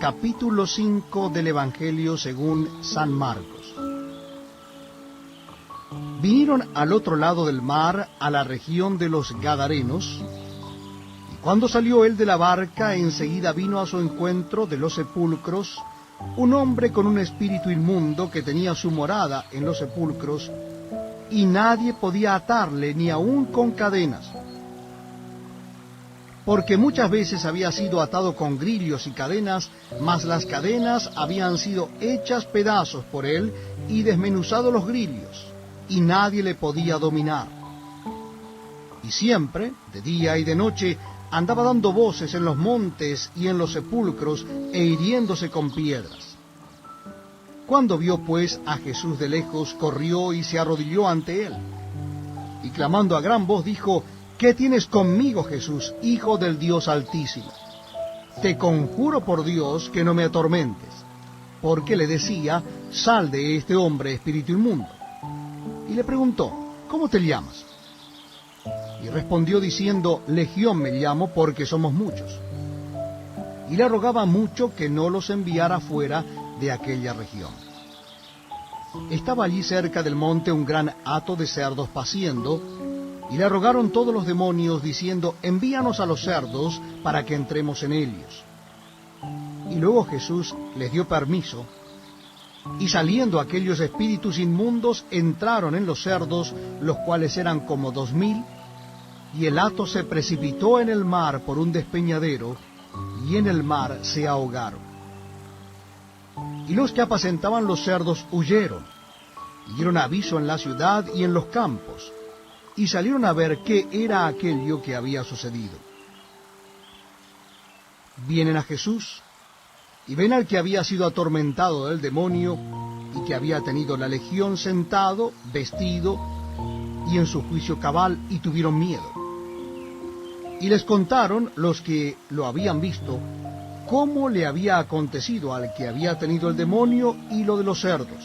capítulo 5 del Evangelio según San Marcos. Vinieron al otro lado del mar, a la región de los Gadarenos, y cuando salió él de la barca, enseguida vino a su encuentro de los sepulcros un hombre con un espíritu inmundo que tenía su morada en los sepulcros, y nadie podía atarle ni aun con cadenas, porque muchas veces había sido atado con grillos y cadenas, mas las cadenas habían sido hechas pedazos por él y desmenuzados los grillos, y nadie le podía dominar. Y siempre, de día y de noche, andaba dando voces en los montes y en los sepulcros, e hiriéndose con piedras. Cuando vio pues a Jesús de lejos, corrió y se arrodilló ante él, y clamando a gran voz dijo: ¿Qué tienes conmigo, Jesús, Hijo del Dios Altísimo? Te conjuro por Dios que no me atormentes. Porque le decía: sal de este hombre, espíritu inmundo. Y le preguntó: ¿cómo te llamas? Y respondió diciendo: Legión me llamo, porque somos muchos. Y le rogaba mucho que no los enviara fuera de aquella región. Estaba allí cerca del monte un gran hato de cerdos paciendo, y le rogaron todos los demonios, diciendo: envíanos a los cerdos para que entremos en ellos. Y luego Jesús les dio permiso, y saliendo aquellos espíritus inmundos entraron en los cerdos, los cuales eran como 2000, y el hato se precipitó en el mar por un despeñadero, y en el mar se ahogaron. Y los que apacentaban los cerdos huyeron, y dieron aviso en la ciudad y en los campos, y salieron a ver qué era aquello que había sucedido. Vienen a Jesús, y ven al que había sido atormentado del demonio, y que había tenido la legión sentado, vestido, y en su juicio cabal, y tuvieron miedo. Y les contaron los que lo habían visto, cómo le había acontecido al que había tenido el demonio y lo de los cerdos.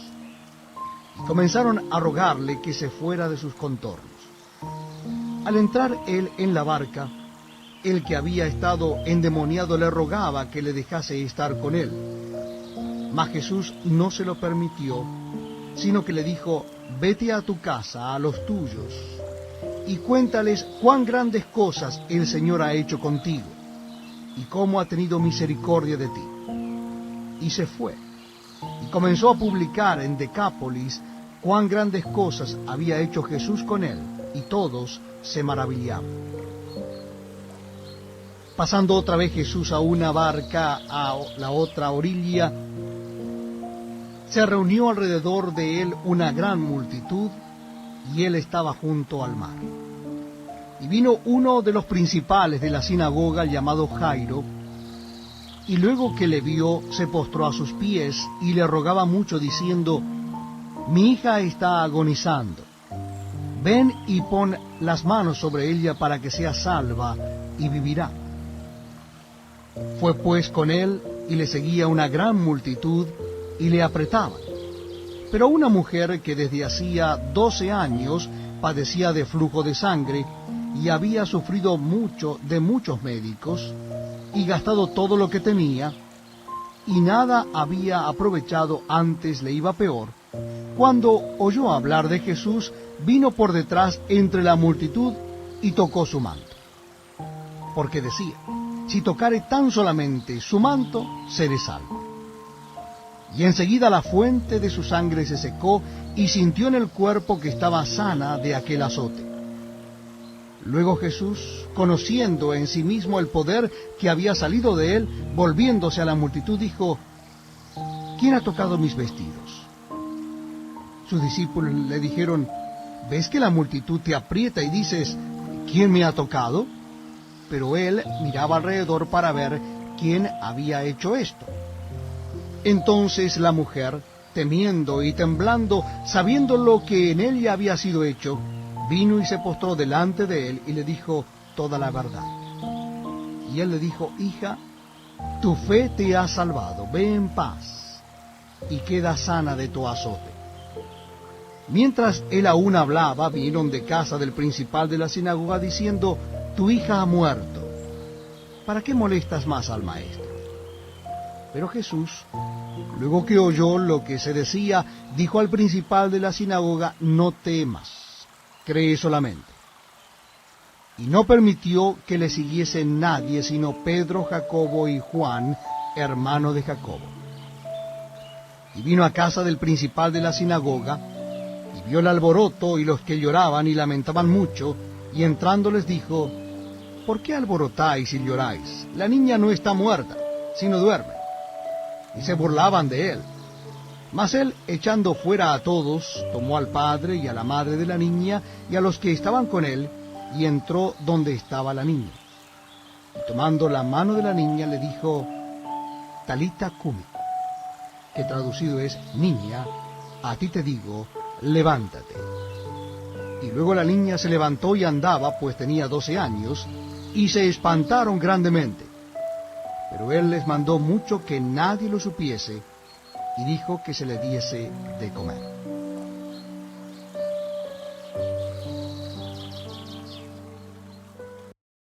Y comenzaron a rogarle que se fuera de sus contornos. Al entrar él en la barca, el que había estado endemoniado le rogaba que le dejase estar con él. Mas Jesús no se lo permitió, sino que le dijo: vete a tu casa, a los tuyos, y cuéntales cuán grandes cosas el Señor ha hecho contigo, y cómo ha tenido misericordia de ti. Y se fue, y comenzó a publicar en Decápolis cuán grandes cosas había hecho Jesús con él, y todos se maravillaban. Pasando otra vez Jesús a una barca a la otra orilla, se reunió alrededor de él una gran multitud, y él estaba junto al mar. Y vino uno de los principales de la sinagoga, llamado Jairo, y luego que le vio, se postró a sus pies, y le rogaba mucho, diciendo: mi hija está agonizando. Ven y pon las manos sobre ella para que sea salva, y vivirá. Fue pues con él, y le seguía una gran multitud, y le apretaban. Pero una mujer que desde hacía 12 años padecía de flujo de sangre, y había sufrido mucho de muchos médicos, y gastado todo lo que tenía, y nada había aprovechado, antes le iba peor, cuando oyó hablar de Jesús, vino por detrás entre la multitud, y tocó su manto. Porque decía: si tocare tan solamente su manto, seré salvo. Y enseguida la fuente de su sangre se secó, y sintió en el cuerpo que estaba sana de aquel azote. Luego Jesús, conociendo en sí mismo el poder que había salido de él, volviéndose a la multitud, dijo: ¿quién ha tocado mis vestidos? Sus discípulos le dijeron: ¿ves que la multitud te aprieta y dices: ¿quién me ha tocado? Pero él miraba alrededor para ver quién había hecho esto. Entonces la mujer, temiendo y temblando, sabiendo lo que en ella había sido hecho, vino y se postró delante de él, y le dijo toda la verdad. Y él le dijo: hija, tu fe te ha salvado, ve en paz, y queda sana de tu azote. Mientras él aún hablaba, vinieron de casa del principal de la sinagoga, diciendo: tu hija ha muerto, ¿para qué molestas más al maestro? Pero Jesús, luego que oyó lo que se decía, dijo al principal de la sinagoga: no temas, cree solamente. Y no permitió que le siguiese nadie, sino Pedro, Jacobo y Juan, hermano de Jacobo. Y vino a casa del principal de la sinagoga, y vio el alboroto y los que lloraban y lamentaban mucho, y entrando les dijo: ¿por qué alborotáis y lloráis? La niña no está muerta, sino duerme. Y se burlaban de él. Mas él, echando fuera a todos, tomó al padre y a la madre de la niña y a los que estaban con él, y entró donde estaba la niña. Y tomando la mano de la niña le dijo: Talita cumi, que traducido es: niña, a ti te digo, levántate. Y luego la niña se levantó y andaba, pues tenía 12 años, y se espantaron grandemente. Pero él les mandó mucho que nadie lo supiese, y dijo que se le diese de comer.